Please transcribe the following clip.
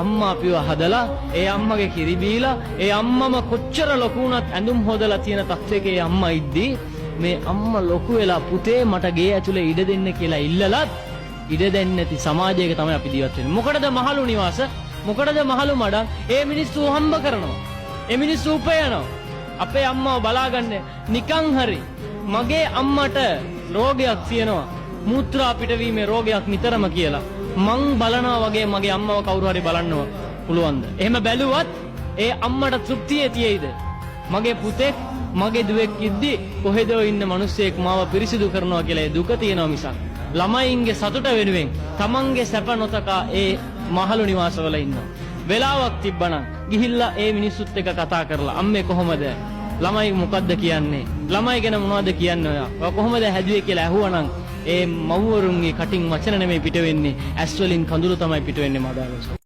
අම්මා අපිව හදලා ඒ අම්මගේ කිරි බීලා ඒ අම්මම කොච්චර ලොකු වුණත් ඇඳුම් හොදලා තියෙන තත්ත්වයක ඒ අම්මා ඉද්දී මේ අම්මා ලොකු වෙලා පුතේ මට ගේ ඇතුලේ ඉඩ දෙන්න කියලා ඉල්ලලත් ඉඩ දෙන්නේ නැති සමාජයක තමයි අපි ජීවත් වෙන්නේ. මොකටද මහලු නිවාස? මොකටද මහලු මඩම්? ඒ මිනිස්සු හම්බ කරනවා. ඒ මිනිස්සු උපයනවා. අපේ අම්මව බලාගන්න නිකන් හරි මගේ අම්මට රෝගයක් තියෙනවා. මූත්‍රා පිටවීමේ රෝගයක් නිතරම කියලා. මං බලනවා වගේ මගේ අම්මව කවුරු හරි බලන්නව පුළුවන්ද? එහෙම බැලුවත් ඒ අම්මට තෘප්තිය තියෙයිද? මගේ පුතෙක් මගේ දුවෙක් ඉද්දි කොහෙදෝ ඉන්න මිනිස්සෙක් මාව පිරිසිදු කරනවා කියලා ඒ දුක තියෙනවා මිසක් ළමයින්ගේ සතුට වෙනුවෙන් තමන්ගේ සැප නොතකා ඒ මහලු නිවාසවල ඉන්නවා. වෙලාවක් තිබ්බනම් ගිහිල්ලා ඒ මිනිස්සුත් එක්ක කතා කරලා අම්මේ කොහොමද? ළමයි මොකද්ද කියන්නේ? ළමයි ගැන මොනවද කියන්නේ ඔයා? ඔයා කොහොමද හැදුවේ කියලා ඇහුවනම් ඒ මව්වරුන්ගේ කටින් වචන නෙමෙයි පිට වෙන්නේ, ඇස් වලින් කඳුළු තමයි පිට වෙන්නේ මාදාගස.